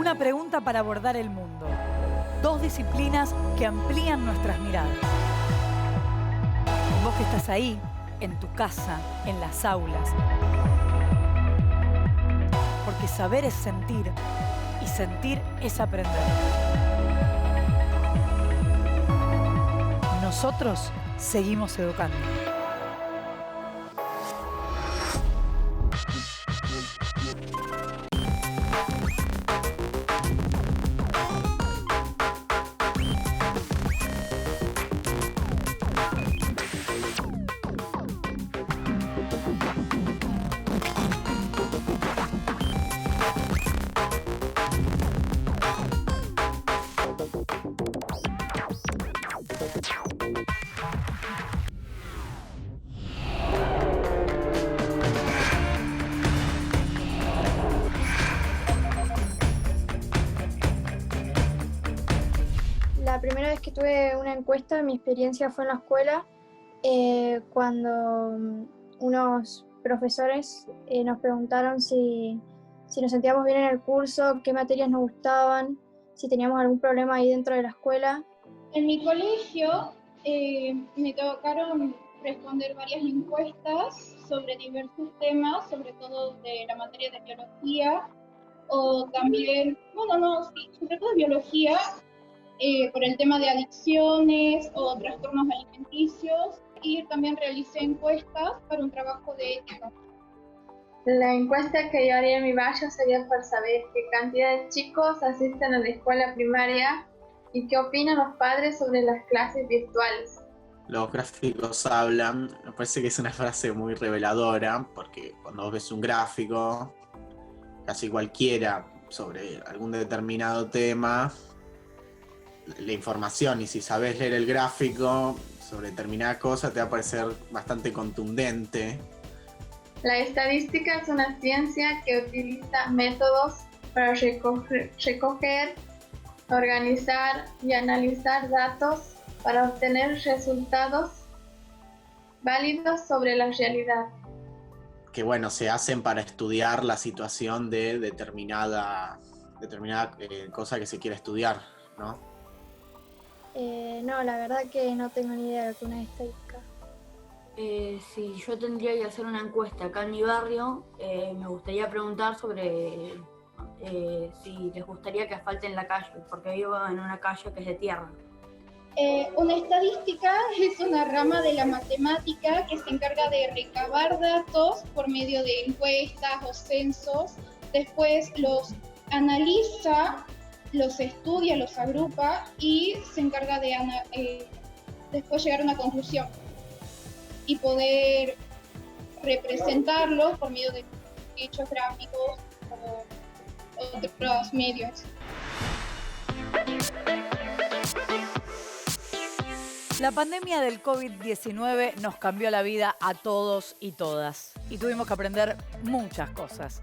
Una pregunta para abordar el mundo. Dos disciplinas que amplían nuestras miradas. Vos que estás ahí, en tu casa, en las aulas. Porque saber es sentir y sentir es aprender. Nosotros seguimos educando. La primera vez que tuve una encuesta, mi experiencia fue en la escuela, cuando unos profesores nos preguntaron si nos sentíamos bien en el curso, qué materias nos gustaban, si teníamos algún problema ahí dentro de la escuela. En mi colegio me tocaron responder varias encuestas sobre diversos temas, sobre todo de la materia de biología, o también, sobre todo de biología, por el tema de adicciones o trastornos alimenticios, y también realicé encuestas para un trabajo de ética. La encuesta que yo haría en mi barrio sería para saber qué cantidad de chicos asisten a la escuela primaria y qué opinan los padres sobre las clases virtuales. Los gráficos hablan, me parece que es una frase muy reveladora, porque cuando vos ves un gráfico, casi cualquiera, sobre algún determinado tema, la información, y si sabes leer el gráfico sobre determinada cosa, te va a parecer bastante contundente. La estadística es una ciencia que utiliza métodos para recoger, organizar y analizar datos para obtener resultados válidos sobre la realidad. Que se hacen para estudiar la situación de determinada cosa que se quiere estudiar, ¿no? No, la verdad que no tengo ni idea de lo que es una estadística. Si yo tendría que hacer una encuesta acá en mi barrio, me gustaría preguntar sobre si les gustaría que asfalten la calle, porque vivo en una calle que es de tierra. Una estadística es una rama de la matemática que se encarga de recabar datos por medio de encuestas o censos, después los analiza, los estudia, los agrupa y se encarga de después llegar a una conclusión y poder representarlo por medio de hechos gráficos o otros medios. La pandemia del COVID-19 nos cambió la vida a todos y todas y tuvimos que aprender muchas cosas.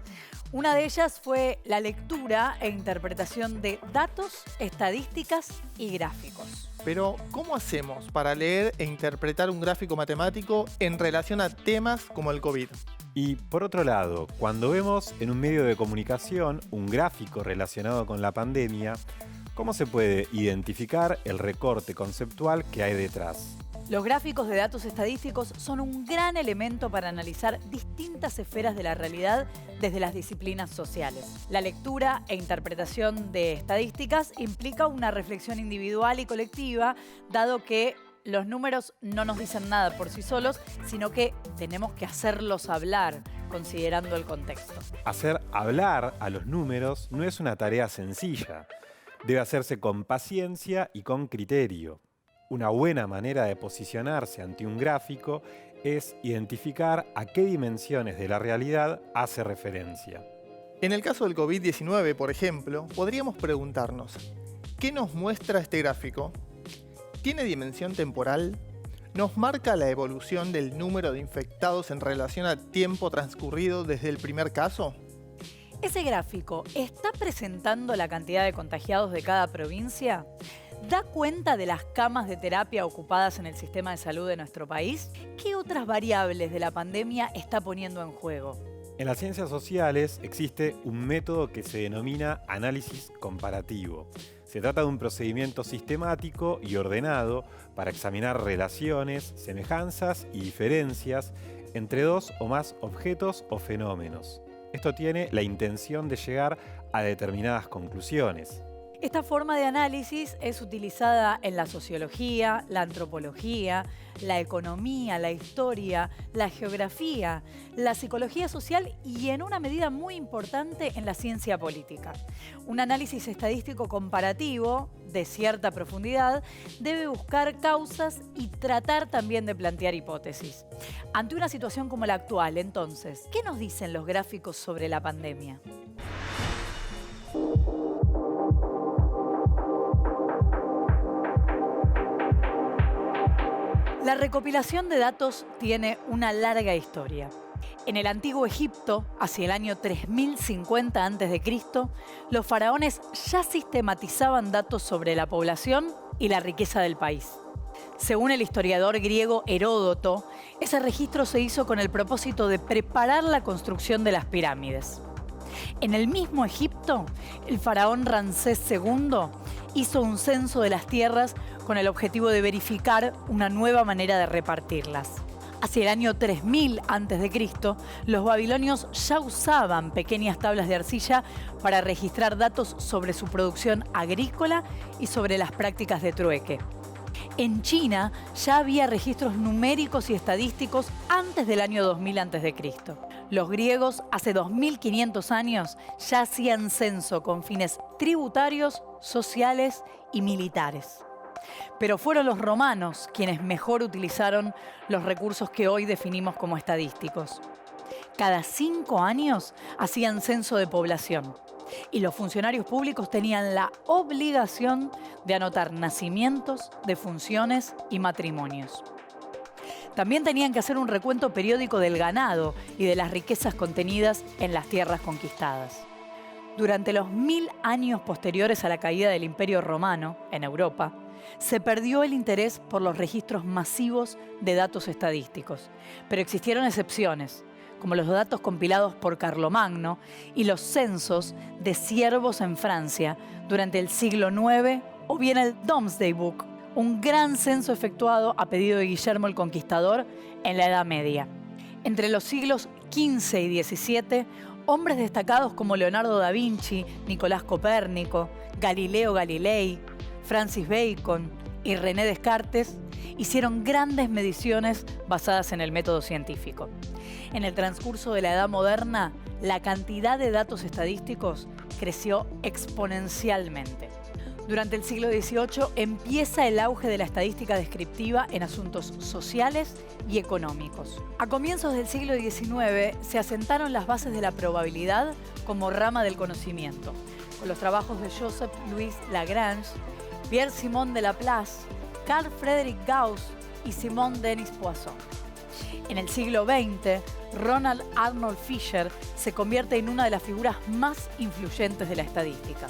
Una de ellas fue la lectura e interpretación de datos, estadísticas y gráficos. Pero, ¿cómo hacemos para leer e interpretar un gráfico matemático en relación a temas como el COVID? Y por otro lado, cuando vemos en un medio de comunicación un gráfico relacionado con la pandemia, ¿cómo se puede identificar el recorte conceptual que hay detrás? Los gráficos de datos estadísticos son un gran elemento para analizar distintas esferas de la realidad desde las disciplinas sociales. La lectura e interpretación de estadísticas implica una reflexión individual y colectiva, dado que los números no nos dicen nada por sí solos, sino que tenemos que hacerlos hablar, considerando el contexto. Hacer hablar a los números no es una tarea sencilla. Debe hacerse con paciencia y con criterio. Una buena manera de posicionarse ante un gráfico es identificar a qué dimensiones de la realidad hace referencia. En el caso del COVID-19, por ejemplo, podríamos preguntarnos, ¿qué nos muestra este gráfico? ¿Tiene dimensión temporal? ¿Nos marca la evolución del número de infectados en relación al tiempo transcurrido desde el primer caso? ¿Ese gráfico está presentando la cantidad de contagiados de cada provincia? ¿Da cuenta de las camas de terapia ocupadas en el sistema de salud de nuestro país? ¿Qué otras variables de la pandemia está poniendo en juego? En las ciencias sociales existe un método que se denomina análisis comparativo. Se trata de un procedimiento sistemático y ordenado para examinar relaciones, semejanzas y diferencias entre dos o más objetos o fenómenos. Esto tiene la intención de llegar a determinadas conclusiones. Esta forma de análisis es utilizada en la sociología, la antropología, la economía, la historia, la geografía, la psicología social y en una medida muy importante en la ciencia política. Un análisis estadístico comparativo de cierta profundidad debe buscar causas y tratar también de plantear hipótesis. Ante una situación como la actual, entonces, ¿qué nos dicen los gráficos sobre la pandemia? La recopilación de datos tiene una larga historia. En el antiguo Egipto, hacia el año 3050 a.C., los faraones ya sistematizaban datos sobre la población y la riqueza del país. Según el historiador griego Heródoto, ese registro se hizo con el propósito de preparar la construcción de las pirámides. En el mismo Egipto, el faraón Ramsés II hizo un censo de las tierras con el objetivo de verificar una nueva manera de repartirlas. Hacia el año 3000 a.C., los babilonios ya usaban pequeñas tablas de arcilla para registrar datos sobre su producción agrícola y sobre las prácticas de trueque. En China ya había registros numéricos y estadísticos antes del año 2000 a.C. Los griegos, hace 2500 años, ya hacían censo con fines tributarios, sociales y militares. Pero fueron los romanos quienes mejor utilizaron los recursos que hoy definimos como estadísticos. Cada 5 años hacían censo de población y los funcionarios públicos tenían la obligación de anotar nacimientos, defunciones y matrimonios. También tenían que hacer un recuento periódico del ganado y de las riquezas contenidas en las tierras conquistadas. Durante los 1000 años posteriores a la caída del Imperio Romano en Europa, se perdió el interés por los registros masivos de datos estadísticos, pero existieron excepciones, como los datos compilados por Carlomagno y los censos de siervos en Francia durante el siglo IX o bien el Domesday Book, un gran censo efectuado a pedido de Guillermo el Conquistador en la Edad Media. Entre los siglos XV y XVII, hombres destacados como Leonardo da Vinci, Nicolás Copérnico, Galileo Galilei, Francis Bacon y René Descartes hicieron grandes mediciones basadas en el método científico. En el transcurso de la Edad Moderna, la cantidad de datos estadísticos creció exponencialmente. Durante el siglo XVIII empieza el auge de la estadística descriptiva en asuntos sociales y económicos. A comienzos del siglo XIX se asentaron las bases de la probabilidad como rama del conocimiento, con los trabajos de Joseph-Louis Lagrange, Pierre-Simon de Laplace, Carl Friedrich Gauss y Simon Denis Poisson. En el siglo XX, Ronald Arnold Fisher se convierte en una de las figuras más influyentes de la estadística.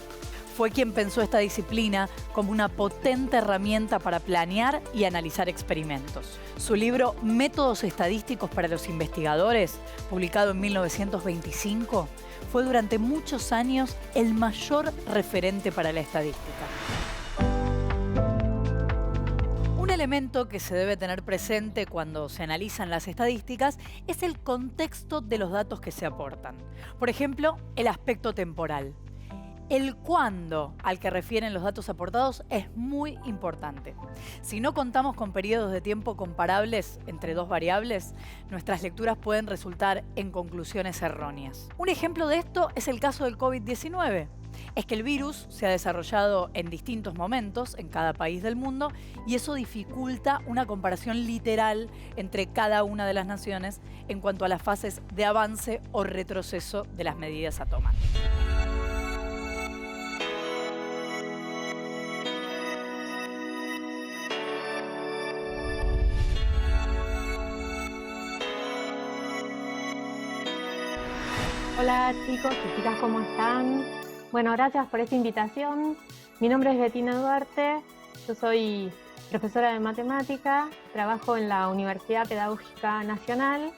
Fue quien pensó esta disciplina como una potente herramienta para planear y analizar experimentos. Su libro Métodos estadísticos para los investigadores, publicado en 1925, fue durante muchos años el mayor referente para la estadística. Un elemento que se debe tener presente cuando se analizan las estadísticas es el contexto de los datos que se aportan. Por ejemplo, el aspecto temporal. El cuándo al que refieren los datos aportados es muy importante. Si no contamos con periodos de tiempo comparables entre dos variables, nuestras lecturas pueden resultar en conclusiones erróneas. Un ejemplo de esto es el caso del COVID-19. Es que el virus se ha desarrollado en distintos momentos en cada país del mundo y eso dificulta una comparación literal entre cada una de las naciones en cuanto a las fases de avance o retroceso de las medidas a tomar. Hola chicos y chicas, ¿cómo están? Bueno, gracias por esta invitación. Mi nombre es Betina Duarte, yo soy profesora de matemática, trabajo en la Universidad Pedagógica Nacional.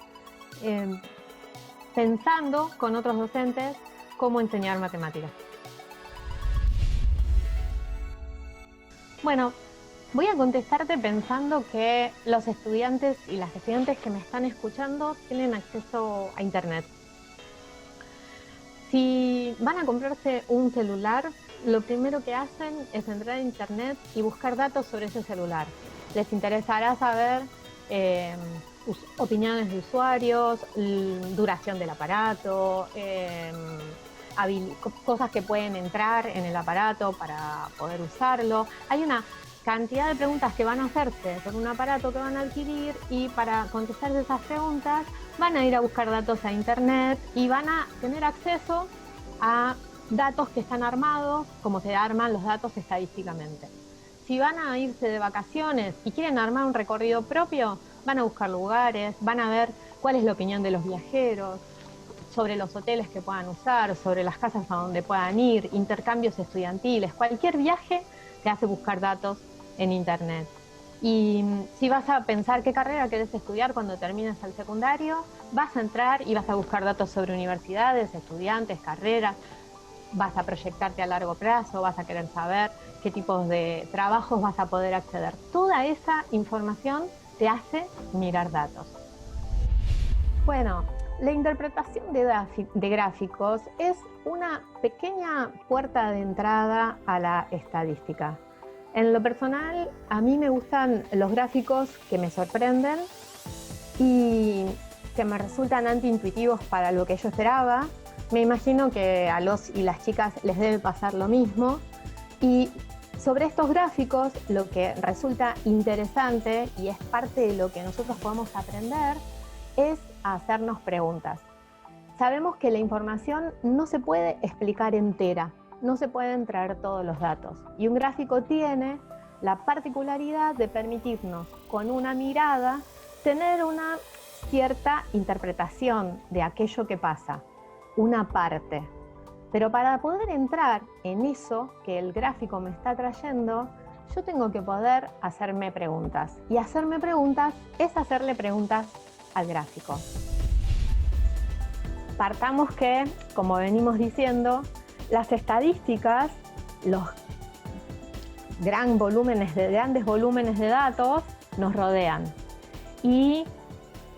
pensando con otros docentes cómo enseñar matemáticas. Bueno, voy a contestarte pensando que los estudiantes y las estudiantes que me están escuchando tienen acceso a Internet. Si van a comprarse un celular, lo primero que hacen es entrar a Internet y buscar datos sobre ese celular. Les interesará saber opiniones de usuarios, duración del aparato, cosas que pueden entrar en el aparato para poder usarlo. Hay una cantidad de preguntas que van a hacerse por un aparato que van a adquirir, y para contestar esas preguntas van a ir a buscar datos a Internet y van a tener acceso a datos que están armados, como se arman los datos estadísticamente. Si van a irse de vacaciones y quieren armar un recorrido propio, van a buscar lugares, van a ver cuál es la opinión de los viajeros, sobre los hoteles que puedan usar, sobre las casas a donde puedan ir, intercambios estudiantiles. Cualquier viaje te hace buscar datos en Internet. Y si vas a pensar qué carrera querés estudiar cuando termines el secundario, vas a entrar y vas a buscar datos sobre universidades, estudiantes, carreras, vas a proyectarte a largo plazo, vas a querer saber qué tipos de trabajos vas a poder acceder. Toda esa información te hace mirar datos. Bueno, la interpretación de gráficos es una pequeña puerta de entrada a la estadística. En lo personal, a mí me gustan los gráficos que me sorprenden y que me resultan antiintuitivos para lo que yo esperaba. Me imagino que a los y las chicas les debe pasar lo mismo. Y sobre estos gráficos, lo que resulta interesante y es parte de lo que nosotros podemos aprender es a hacernos preguntas. Sabemos que la información no se puede explicar entera, no se pueden traer todos los datos. Y un gráfico tiene la particularidad de permitirnos, con una mirada, tener una cierta interpretación de aquello que pasa, una parte. Pero para poder entrar en eso que el gráfico me está trayendo, yo tengo que poder hacerme preguntas. Y hacerme preguntas es hacerle preguntas al gráfico. Partamos que, como venimos diciendo, las estadísticas, los grandes volúmenes de datos nos rodean. Y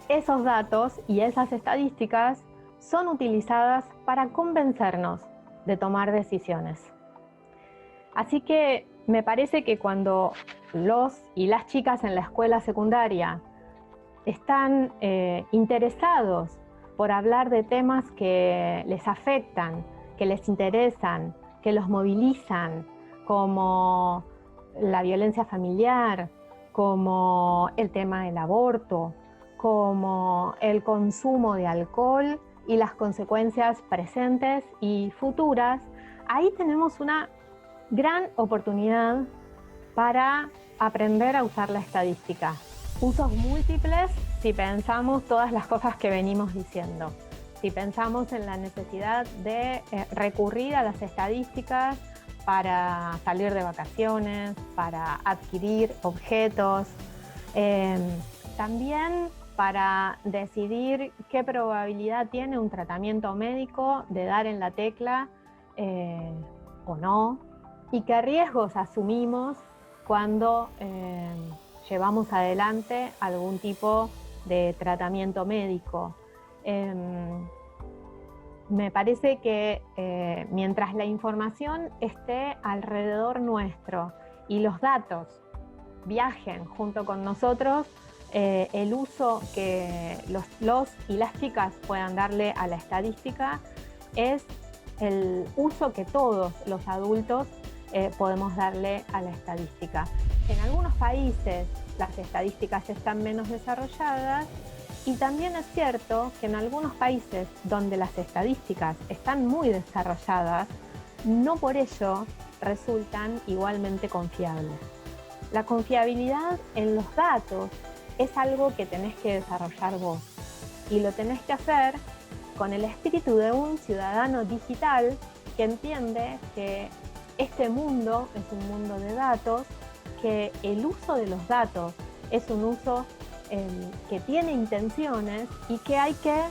esos datos y esas estadísticas son utilizadas para convencernos de tomar decisiones. Así que me parece que cuando los y las chicas en la escuela secundaria están interesados por hablar de temas que les afectan, que les interesan, que los movilizan, como la violencia familiar, como el tema del aborto, como el consumo de alcohol y las consecuencias presentes y futuras, ahí tenemos una gran oportunidad para aprender a usar la estadística. Usos múltiples si pensamos todas las cosas que venimos diciendo. Si pensamos en la necesidad de recurrir a las estadísticas para salir de vacaciones, para adquirir objetos, también para decidir qué probabilidad tiene un tratamiento médico de dar en la tecla o no, y qué riesgos asumimos cuando llevamos adelante algún tipo de tratamiento médico. Me parece que mientras la información esté alrededor nuestro y los datos viajen junto con nosotros, el uso que los y las chicas puedan darle a la estadística es el uso que todos los adultos podemos darle a la estadística. En algunos países las estadísticas están menos desarrolladas, y también es cierto que en algunos países donde las estadísticas están muy desarrolladas, no por ello resultan igualmente confiables. La confiabilidad en los datos es algo que tenés que desarrollar vos, y lo tenés que hacer con el espíritu de un ciudadano digital que entiende que este mundo es un mundo de datos, que el uso de los datos es un uso que tiene intenciones y que hay que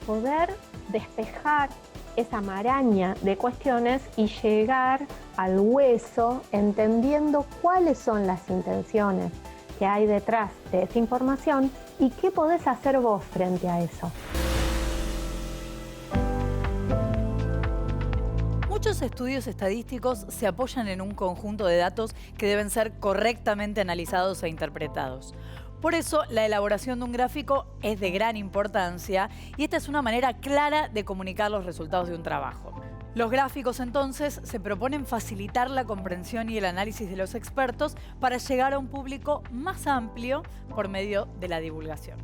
poder despejar esa maraña de cuestiones y llegar al hueso entendiendo cuáles son las intenciones que hay detrás de esa información y qué podés hacer vos frente a eso. Muchos estudios estadísticos se apoyan en un conjunto de datos que deben ser correctamente analizados e interpretados. Por eso, la elaboración de un gráfico es de gran importancia y esta es una manera clara de comunicar los resultados de un trabajo. Los gráficos, entonces, se proponen facilitar la comprensión y el análisis de los expertos para llegar a un público más amplio por medio de la divulgación.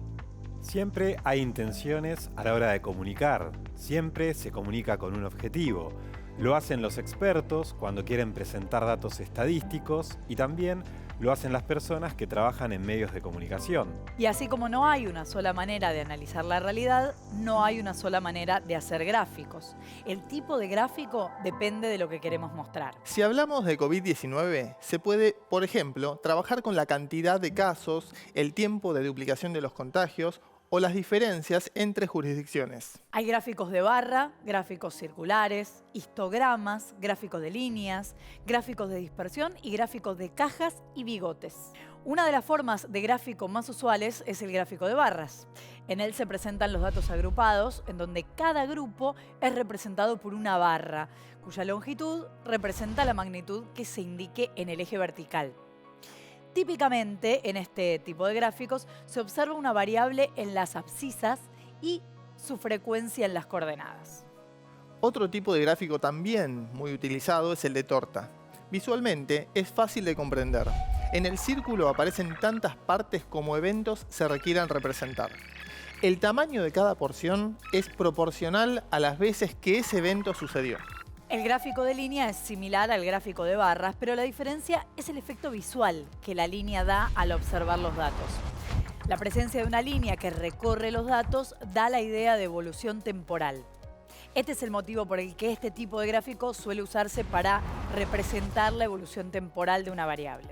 Siempre hay intenciones a la hora de comunicar, siempre se comunica con un objetivo. Lo hacen los expertos cuando quieren presentar datos estadísticos y también lo hacen las personas que trabajan en medios de comunicación. Y así como no hay una sola manera de analizar la realidad, no hay una sola manera de hacer gráficos. El tipo de gráfico depende de lo que queremos mostrar. Si hablamos de COVID-19, se puede, por ejemplo, trabajar con la cantidad de casos, el tiempo de duplicación de los contagios o las diferencias entre jurisdicciones. Hay gráficos de barra, gráficos circulares, histogramas, gráficos de líneas, gráficos de dispersión y gráficos de cajas y bigotes. Una de las formas de gráfico más usuales es el gráfico de barras. En él se presentan los datos agrupados, en donde cada grupo es representado por una barra, cuya longitud representa la magnitud que se indique en el eje vertical. Típicamente, en este tipo de gráficos, se observa una variable en las abscisas y su frecuencia en las coordenadas. Otro tipo de gráfico también muy utilizado es el de torta. Visualmente es fácil de comprender. En el círculo aparecen tantas partes como eventos se requieran representar. El tamaño de cada porción es proporcional a las veces que ese evento sucedió. El gráfico de línea es similar al gráfico de barras, pero la diferencia es el efecto visual que la línea da al observar los datos. La presencia de una línea que recorre los datos da la idea de evolución temporal. Este es el motivo por el que este tipo de gráfico suele usarse para representar la evolución temporal de una variable.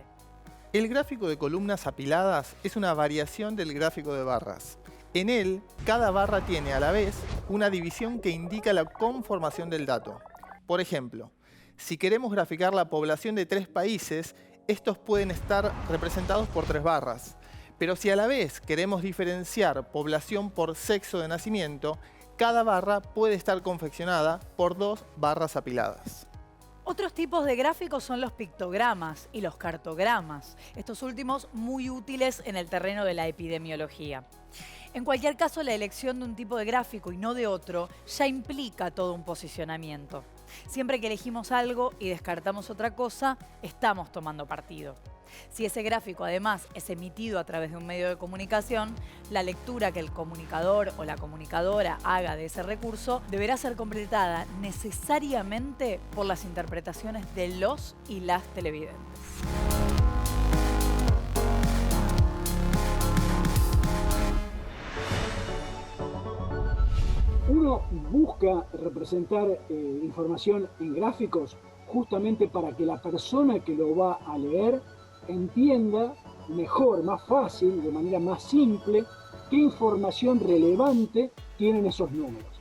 El gráfico de columnas apiladas es una variación del gráfico de barras. En él, cada barra tiene a la vez una división que indica la conformación del dato. Por ejemplo, si queremos graficar la población de 3 países, estos pueden estar representados por 3 barras. Pero si a la vez queremos diferenciar población por sexo de nacimiento, cada barra puede estar confeccionada por 2 barras apiladas. Otros tipos de gráficos son los pictogramas y los cartogramas, estos últimos muy útiles en el terreno de la epidemiología. En cualquier caso, la elección de un tipo de gráfico y no de otro ya implica todo un posicionamiento. Siempre que elegimos algo y descartamos otra cosa, estamos tomando partido. Si ese gráfico además es emitido a través de un medio de comunicación, la lectura que el comunicador o la comunicadora haga de ese recurso deberá ser completada necesariamente por las interpretaciones de los y las televidentes. Uno busca representar información en gráficos justamente para que la persona que lo va a leer entienda mejor, más fácil, de manera más simple, qué información relevante tienen esos números.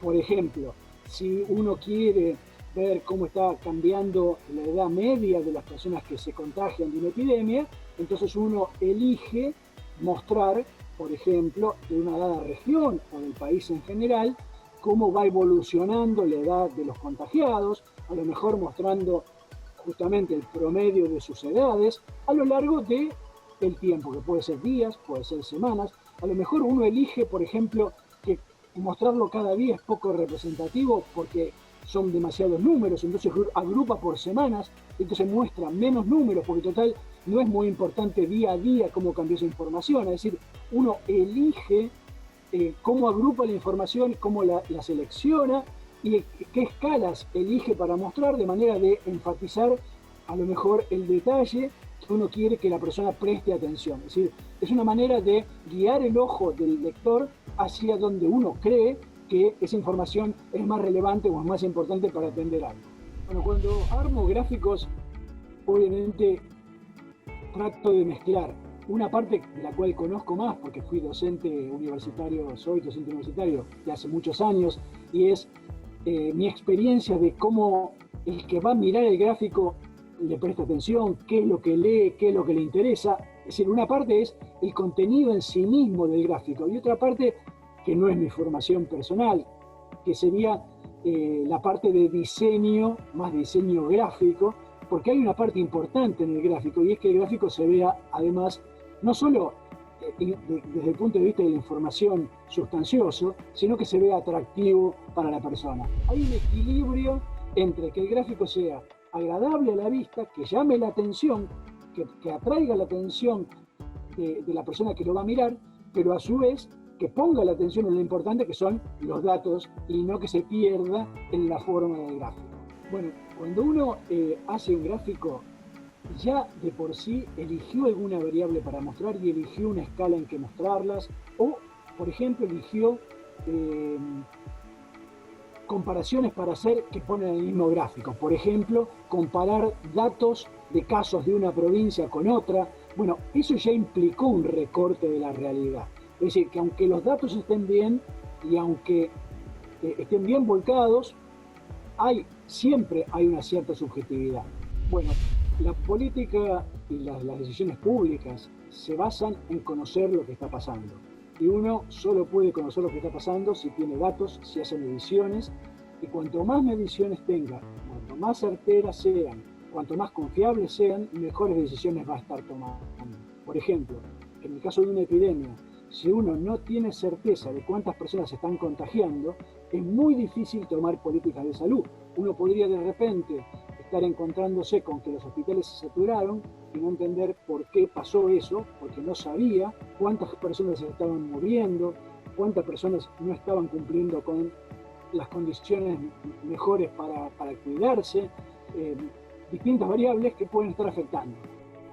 Por ejemplo, si uno quiere ver cómo está cambiando la edad media de las personas que se contagian de una epidemia, entonces uno elige mostrar, por ejemplo, de una dada región o del país en general, cómo va evolucionando la edad de los contagiados, a lo mejor mostrando justamente el promedio de sus edades a lo largo del tiempo, que puede ser días, puede ser semanas. A lo mejor uno elige, por ejemplo, que mostrarlo cada día es poco representativo porque son demasiados números, entonces agrupa por semanas, entonces muestra menos números, porque total no es muy importante día a día cómo cambió esa información, es decir, uno elige cómo agrupa la información, cómo la selecciona y qué escalas elige para mostrar, de manera de enfatizar a lo mejor el detalle que uno quiere que la persona preste atención. Es decir, es una manera de guiar el ojo del lector hacia donde uno cree que esa información es más relevante o es más importante para atender algo. Bueno, cuando armo gráficos, obviamente trato de mezclar Una parte de la cual conozco más, porque fui docente universitario, soy docente universitario de hace muchos años, y es mi experiencia de cómo el que va a mirar el gráfico le presta atención, qué es lo que lee, qué es lo que le interesa. Es decir, una parte es el contenido en sí mismo del gráfico, y otra parte, que no es mi formación personal, que sería la parte de diseño, más diseño gráfico, porque hay una parte importante en el gráfico, y es que el gráfico se vea además no solo desde el punto de vista de la información sustancioso, sino que se vea atractivo para la persona. Hay un equilibrio entre que el gráfico sea agradable a la vista, que llame la atención, que atraiga la atención de la persona que lo va a mirar, pero a su vez que ponga la atención en lo importante que son los datos y no que se pierda en la forma del gráfico. Bueno, cuando uno hace un gráfico, ya de por sí eligió alguna variable para mostrar y eligió una escala en que mostrarlas, o, por ejemplo, eligió comparaciones para hacer que ponen el mismo gráfico. Por ejemplo, comparar datos de casos de una provincia con otra. Bueno, eso ya implicó un recorte de la realidad. Es decir, que aunque los datos estén bien y aunque estén bien volcados, siempre hay una cierta subjetividad. Bueno, la política y las decisiones públicas se basan en conocer lo que está pasando. Y uno solo puede conocer lo que está pasando si tiene datos, si hace mediciones. Y cuanto más mediciones tenga, cuanto más certeras sean, cuanto más confiables sean, mejores decisiones va a estar tomando. Por ejemplo, en el caso de una epidemia, si uno no tiene certeza de cuántas personas se están contagiando, es muy difícil tomar políticas de salud. Uno podría de repente estar encontrándose con que los hospitales se saturaron y no entender por qué pasó eso, porque no sabía cuántas personas se estaban muriendo, cuántas personas no estaban cumpliendo con las condiciones mejores para cuidarse, distintas variables que pueden estar afectando.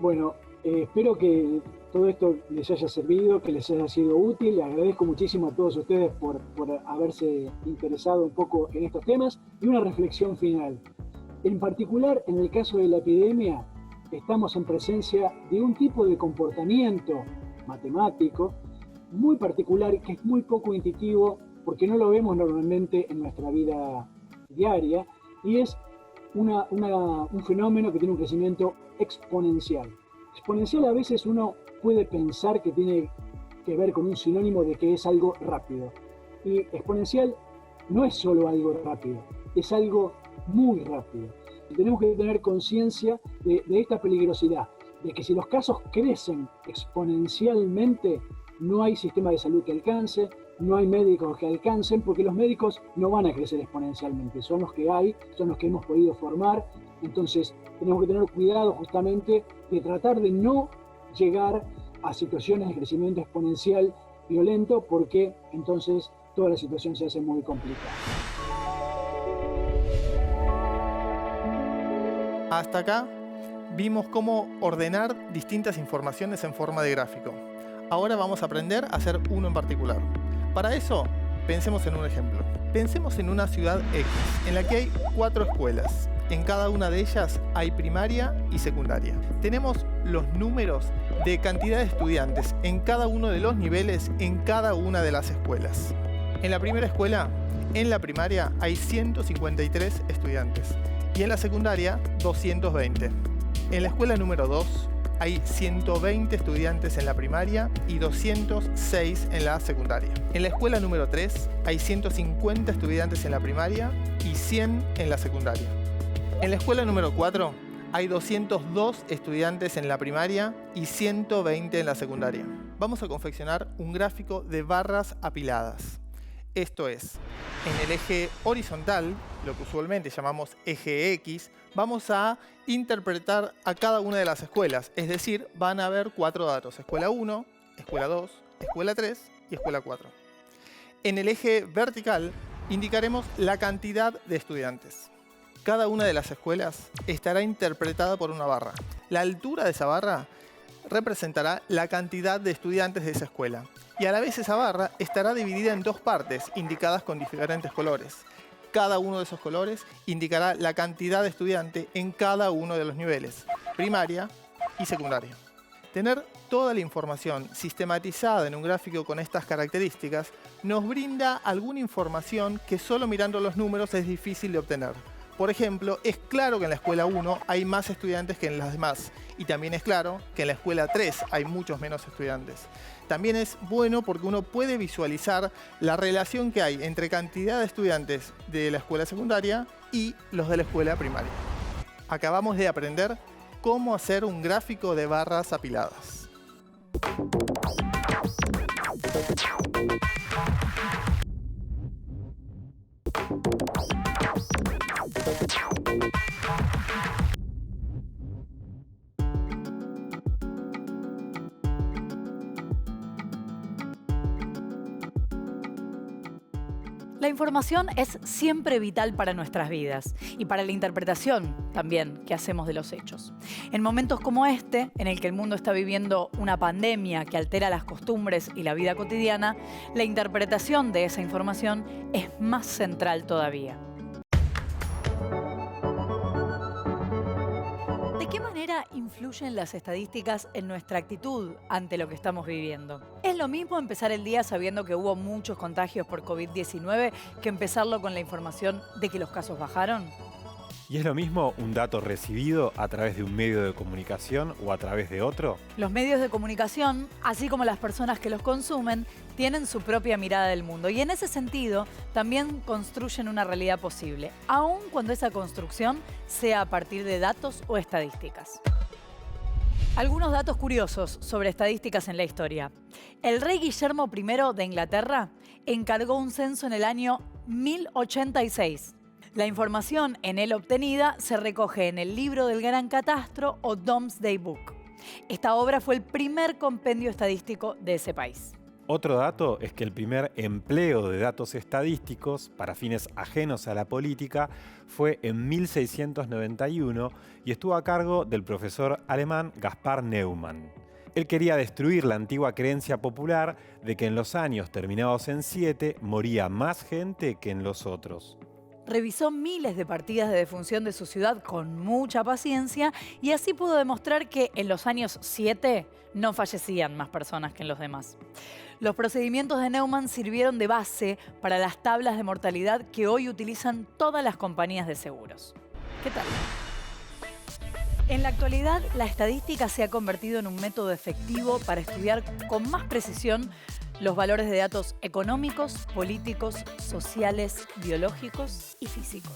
Bueno, espero que todo esto les haya servido, que les haya sido útil. Les agradezco muchísimo a todos ustedes por haberse interesado un poco en estos temas. Y una reflexión final. En particular, en el caso de la epidemia, estamos en presencia de un tipo de comportamiento matemático muy particular que es muy poco intuitivo porque no lo vemos normalmente en nuestra vida diaria, y es un fenómeno que tiene un crecimiento exponencial. Exponencial a veces uno puede pensar que tiene que ver con un sinónimo de que es algo rápido. Y exponencial no es solo algo rápido, es algo muy rápido. Y tenemos que tener conciencia de esta peligrosidad, de que si los casos crecen exponencialmente, no hay sistema de salud que alcance, no hay médicos que alcancen, porque los médicos no van a crecer exponencialmente, son los que hay, son los que hemos podido formar. Entonces tenemos que tener cuidado justamente de tratar de no llegar a situaciones de crecimiento exponencial violento, porque entonces toda la situación se hace muy complicada. Hasta acá vimos cómo ordenar distintas informaciones en forma de gráfico. Ahora vamos a aprender a hacer uno en particular. Para eso, pensemos en un ejemplo. Pensemos en una ciudad X, en la que hay 4 escuelas. En cada una de ellas hay primaria y secundaria. Tenemos los números de cantidad de estudiantes en cada uno de los niveles en cada una de las escuelas. En la primera escuela, en la primaria, hay 153 estudiantes y en la secundaria 220. En la escuela número 2 hay 120 estudiantes en la primaria y 206 en la secundaria. En la escuela número 3 hay 150 estudiantes en la primaria y 100 en la secundaria. En la escuela número 4 hay 202 estudiantes en la primaria y 120 en la secundaria. Vamos a confeccionar un gráfico de barras apiladas. Esto es, en el eje horizontal, lo que usualmente llamamos eje X, vamos a interpretar a cada una de las escuelas. Es decir, van a haber 4 datos: escuela 1, escuela 2, escuela 3 y escuela 4. En el eje vertical indicaremos la cantidad de estudiantes. Cada una de las escuelas estará interpretada por una barra. La altura de esa barra representará la cantidad de estudiantes de esa escuela. Y a la vez esa barra estará dividida en 2 partes, indicadas con diferentes colores. Cada uno de esos colores indicará la cantidad de estudiantes en cada uno de los niveles, primaria y secundaria. Tener toda la información sistematizada en un gráfico con estas características nos brinda alguna información que solo mirando los números es difícil de obtener. Por ejemplo, es claro que en la escuela 1 hay más estudiantes que en las demás, y también es claro que en la escuela 3 hay muchos menos estudiantes. También es bueno porque uno puede visualizar la relación que hay entre cantidad de estudiantes de la escuela secundaria y los de la escuela primaria. Acabamos de aprender cómo hacer un gráfico de barras apiladas. La información es siempre vital para nuestras vidas y para la interpretación también que hacemos de los hechos. En momentos como este, en el que el mundo está viviendo una pandemia que altera las costumbres y la vida cotidiana, la interpretación de esa información es más central todavía. ¿De qué manera influyen las estadísticas en nuestra actitud ante lo que estamos viviendo? ¿Es lo mismo empezar el día sabiendo que hubo muchos contagios por COVID-19 que empezarlo con la información de que los casos bajaron? ¿Y es lo mismo un dato recibido a través de un medio de comunicación o a través de otro? Los medios de comunicación, así como las personas que los consumen, tienen su propia mirada del mundo y en ese sentido también construyen una realidad posible, aun cuando esa construcción sea a partir de datos o estadísticas. Algunos datos curiosos sobre estadísticas en la historia. El rey Guillermo I de Inglaterra encargó un censo en el año 1086. La información en él obtenida se recoge en el Libro del Gran Catastro o Domesday Book. Esta obra fue el primer compendio estadístico de ese país. Otro dato es que el primer empleo de datos estadísticos para fines ajenos a la política fue en 1691 y estuvo a cargo del profesor alemán Gaspar Neumann. Él quería destruir la antigua creencia popular de que en los años terminados en 7 moría más gente que en los otros. Revisó miles de partidas de defunción de su ciudad con mucha paciencia y así pudo demostrar que en los años 7 no fallecían más personas que en los demás. Los procedimientos de Neumann sirvieron de base para las tablas de mortalidad que hoy utilizan todas las compañías de seguros. ¿Qué tal? En la actualidad, la estadística se ha convertido en un método efectivo para estudiar con más precisión los valores de datos económicos, políticos, sociales, biológicos y físicos.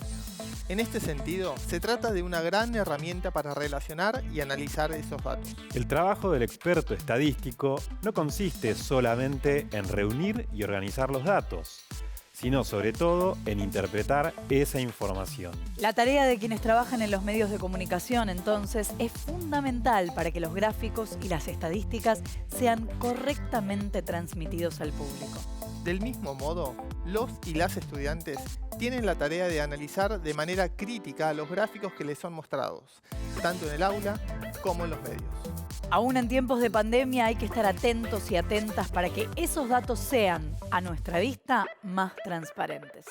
En este sentido, se trata de una gran herramienta para relacionar y analizar esos datos. El trabajo del experto estadístico no consiste solamente en reunir y organizar los datos, sino sobre todo en interpretar esa información. La tarea de quienes trabajan en los medios de comunicación, entonces, es fundamental para que los gráficos y las estadísticas sean correctamente transmitidos al público. Del mismo modo, los y las estudiantes tienen la tarea de analizar de manera crítica los gráficos que les son mostrados, tanto en el aula como en los medios. Aún en tiempos de pandemia hay que estar atentos y atentas para que esos datos sean, a nuestra vista, más transparentes.